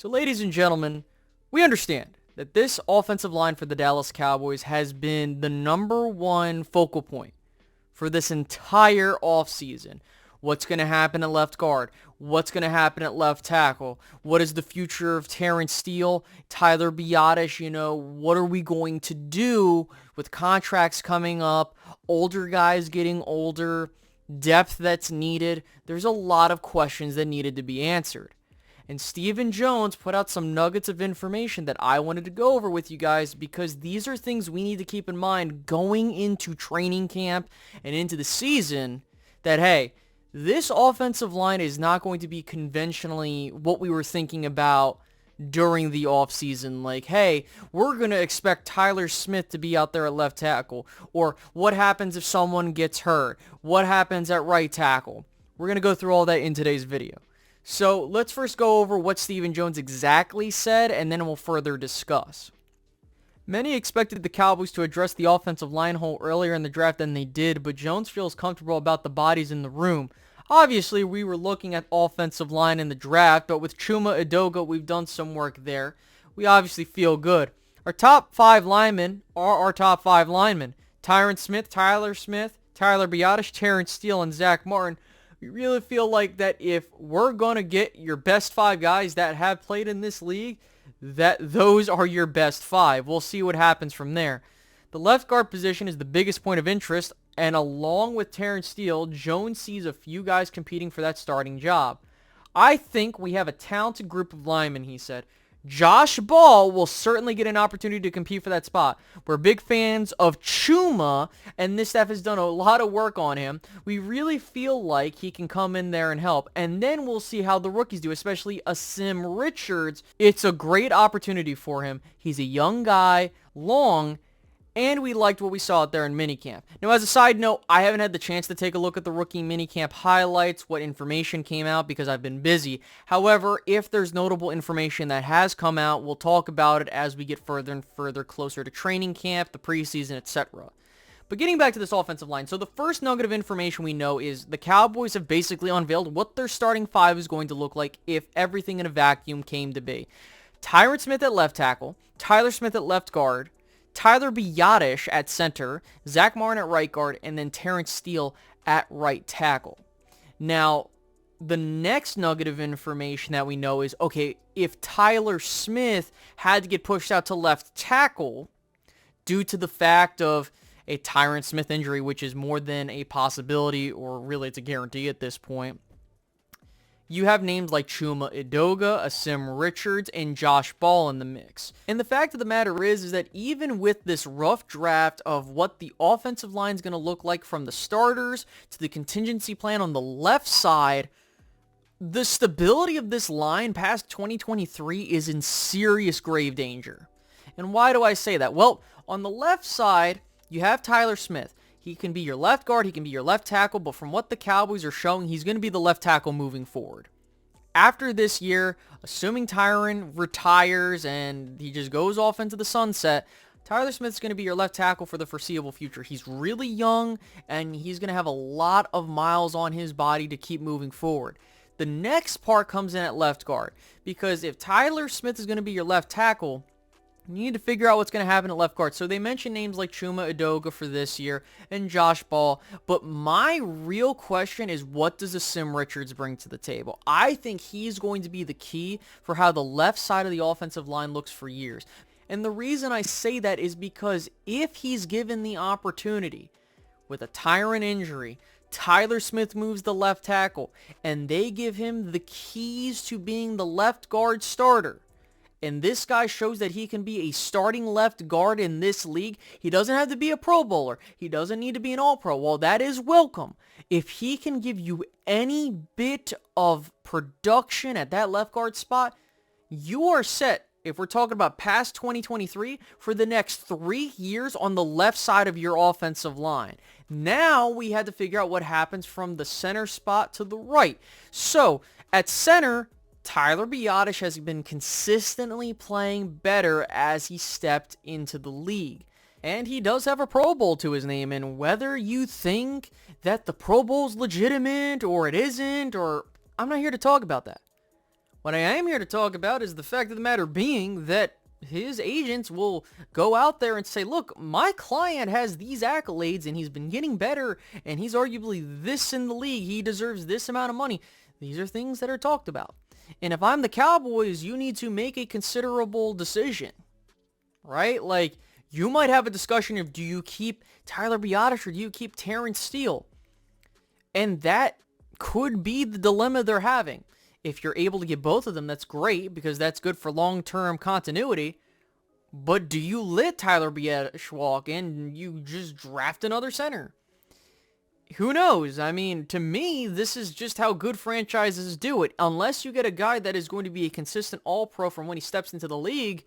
So ladies and gentlemen, we understand that this offensive line for the Dallas Cowboys has been the number one focal point for this entire offseason. What's going to happen at left guard? What's going to happen at left tackle? What is the future of Terence Steele, Tyler Biadasz? What are we going to do with contracts coming up, older guys getting older, depth that's needed? There's a lot of questions that needed to be answered. And Stephen Jones put out some nuggets of information that I wanted to go over with you guys because these are things we need to keep in mind going into training camp and into the season that, hey, this offensive line is not going to be conventionally what we were thinking about during the offseason. Like, hey, we're going to expect Tyler Smith to be out there at left tackle. Or what happens if someone gets hurt? What happens at right tackle? We're going to go through all that in today's video. So let's first go over what Stephen Jones exactly said, and then we'll further discuss. Many expected the Cowboys to address the offensive line hole earlier in the draft than they did, but Jones feels comfortable about the bodies in the room. Obviously, we were looking at offensive line in the draft, but with Chuma Edoga, we've done some work there. We obviously feel good. Our top 5 linemen are our top 5 linemen. Terence Smith, Tyler Biadasz, Terence Steele, and Zach Martin. We really feel like that if we're going to get your best 5 guys that have played in this league, that those are your best 5. We'll see what happens from there. The left guard position is the biggest point of interest, and along with Terence Steele, Jones sees a few guys competing for that starting job. I think we have a talented group of linemen, he said. Josh Ball will certainly get an opportunity to compete for that spot. We're big fans of Chuma, and this staff has done a lot of work on him. We really feel like he can come in there and help, and then we'll see how the rookies do, especially Asim Richards. It's a great opportunity for him. He's a young guy, long, and we liked what we saw out there in minicamp. Now, as a side note, I haven't had the chance to take a look at the rookie minicamp highlights, what information came out, because I've been busy. However, if there's notable information that has come out, we'll talk about it as we get further and further closer to training camp, the preseason, etc. But getting back to this offensive line, so the first nugget of information we know is the Cowboys have basically unveiled what their starting 5 is going to look like if everything in a vacuum came to be. Tyron Smith at left tackle, Tyler Smith at left guard, Tyler Biadasz at center, Zach Martin at right guard, and then Terence Steele at right tackle. Now, the next nugget of information that we know is, okay, if Tyler Smith had to get pushed out to left tackle due to the fact of a Tyron Smith injury, which is more than a possibility, or really it's a guarantee at this point, you have names like Chuma Edoga, Asim Richards, and Josh Ball in the mix. And the fact of the matter is that even with this rough draft of what the offensive line is going to look like from the starters to the contingency plan on the left side, the stability of this line past 2023 is in serious grave danger. And why do I say that? Well, on the left side, you have Tyler Smith. He can be your left guard, he can be your left tackle, but from what the Cowboys are showing, he's going to be the left tackle moving forward. After this year, assuming Tyron retires and he just goes off into the sunset, Tyler Smith's going to be your left tackle for the foreseeable future. He's really young, and he's going to have a lot of miles on his body to keep moving forward. The next part comes in at left guard, because if Tyler Smith is going to be your left tackle, you need to figure out what's going to happen at left guard. So they mentioned names like Chuma Edoga for this year and Josh Ball. But my real question is, what does Asim Richards bring to the table? I think he's going to be the key for how the left side of the offensive line looks for years. And the reason I say that is because if he's given the opportunity with a Tyron injury, Tyler Smith moves the left tackle, and they give him the keys to being the left guard starter, and this guy shows that he can be a starting left guard in this league. He doesn't have to be a Pro Bowler. He doesn't need to be an All-Pro. While that is welcome, if he can give you any bit of production at that left guard spot, you are set, if we're talking about past 2023, for the next 3 years on the left side of your offensive line. Now we had to figure out what happens from the center spot to the right. So at center, Tyler Biadasz has been consistently playing better as he stepped into the league. And he does have a Pro Bowl to his name, and whether you think that the Pro Bowl's legitimate or it isn't, or I'm not here to talk about that. What I am here to talk about is the fact of the matter being that his agents will go out there and say, look, my client has these accolades and he's been getting better and he's arguably this in the league. He deserves this amount of money. These are things that are talked about. And if I'm the Cowboys, you need to make a considerable decision, right? Like, you might have a discussion of, do you keep Tyler Biadasz or do you keep Terence Steele? And that could be the dilemma they're having. If you're able to get both of them, that's great because that's good for long-term continuity. But do you let Tyler Biadasz walk in and you just draft another center? Who knows? I mean, to me, this is just how good franchises do it. Unless you get a guy that is going to be a consistent all-pro from when he steps into the league,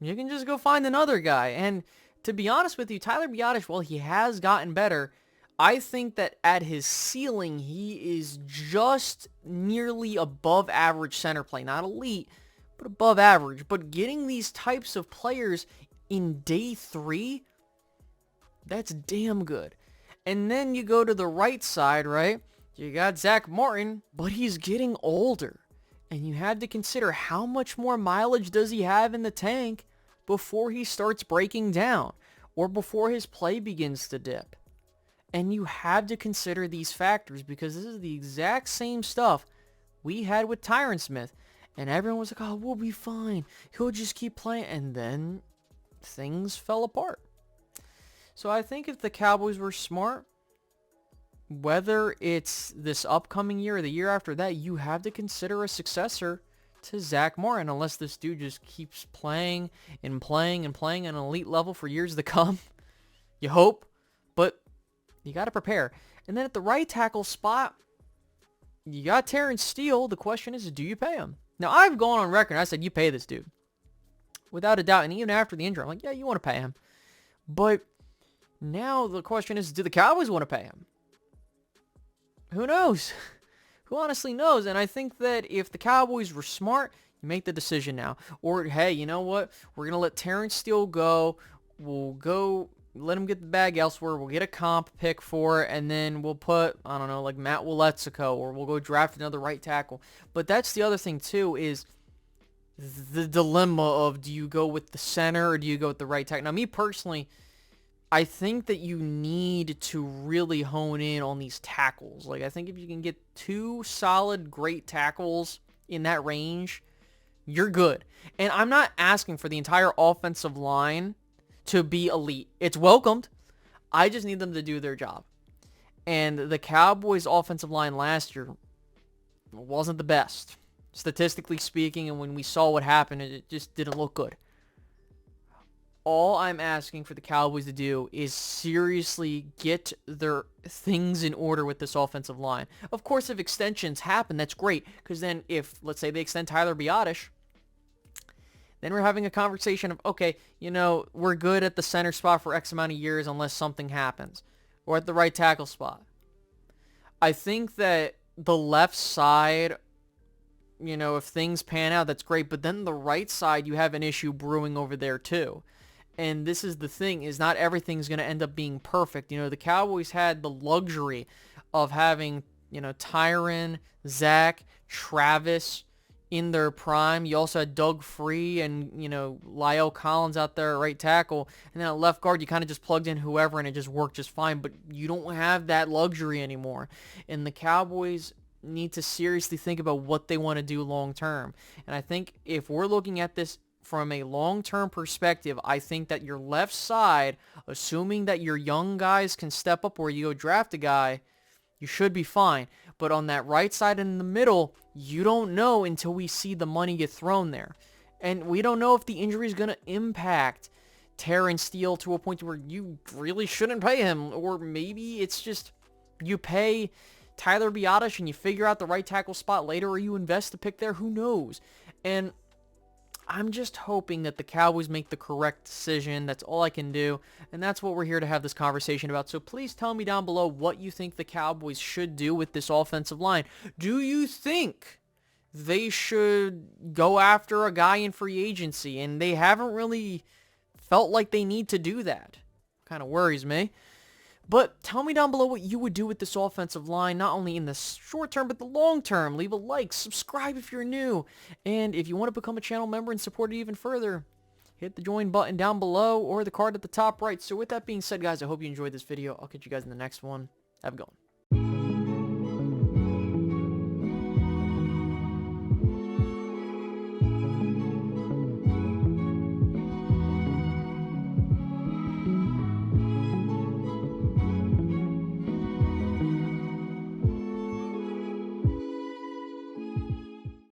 you can just go find another guy. And to be honest with you, Tyler Biadasz, while he has gotten better, I think that at his ceiling, he is just nearly above average center play. Not elite, but above average. But getting these types of players in day 3, that's damn good. And then you go to the right side, right? You got Zach Martin, but he's getting older. And you have to consider how much more mileage does he have in the tank before he starts breaking down or before his play begins to dip. And you have to consider these factors because this is the exact same stuff we had with Tyron Smith. And everyone was like, oh, we'll be fine. He'll just keep playing. And then things fell apart. So I think if the Cowboys were smart, whether it's this upcoming year or the year after that, you have to consider a successor to Zach Martin, unless this dude just keeps playing and playing and playing at an elite level for years to come. You hope, but you got to prepare. And then at the right tackle spot, you got Terence Steele. The question is, do you pay him? Now, I've gone on record. I said, you pay this dude. Without a doubt. And even after the injury, I'm like, yeah, you want to pay him. But now the question is, do the Cowboys want to pay him? Who knows? Who honestly knows? And I think that if the Cowboys were smart, you make the decision now. Or, hey, you know what? We're going to let Terence Steele go. We'll go let him get the bag elsewhere. We'll get a comp pick for it, and then we'll put, I don't know, like Matt Waletzko, or we'll go draft another right tackle. But that's the other thing, too, is the dilemma of, do you go with the center or do you go with the right tackle? Now, me personally, I think that you need to really hone in on these tackles. Like, I think if you can get 2 solid, great tackles in that range, you're good. And I'm not asking for the entire offensive line to be elite. It's welcomed. I just need them to do their job. And the Cowboys' offensive line last year wasn't the best, statistically speaking, and when we saw what happened, it just didn't look good. All I'm asking for the Cowboys to do is seriously get their things in order with this offensive line. Of course, if extensions happen, that's great, because then if, let's say, they extend Tyler Biadasz, then we're having a conversation of, okay, you know, we're good at the center spot for X amount of years unless something happens, or at the right tackle spot. I think that the left side, you know, if things pan out, that's great, but then the right side, you have an issue brewing over there too. And this is the thing, is not everything's going to end up being perfect. You know, the Cowboys had the luxury of having, you know, Tyron, Zach, Travis in their prime. You also had Doug Free and, you know, Lyle Collins out there at right tackle. And then at left guard, you kind of just plugged in whoever and it just worked just fine. But you don't have that luxury anymore. And the Cowboys need to seriously think about what they want to do long term. And I think if we're looking at this from a long-term perspective, I think that your left side, assuming that your young guys can step up or you go draft a guy, you should be fine. But on that right side and in the middle, you don't know until we see the money get thrown there. And we don't know if the injury is going to impact Terence Steele to a point where you really shouldn't pay him. Or maybe it's just you pay Tyler Biadasz and you figure out the right tackle spot later, or you invest a pick there. Who knows? And I'm just hoping that the Cowboys make the correct decision. That's all I can do. And that's what we're here to have this conversation about. So please tell me down below what you think the Cowboys should do with this offensive line. Do you think they should go after a guy in free agency? And they haven't really felt like they need to do that. Kind of worries me. But tell me down below what you would do with this offensive line, not only in the short term, but the long term. Leave a like, subscribe if you're new. And if you want to become a channel member and support it even further, hit the join button down below or the card at the top right. So with that being said, guys, I hope you enjoyed this video. I'll catch you guys in the next one. Have a good one.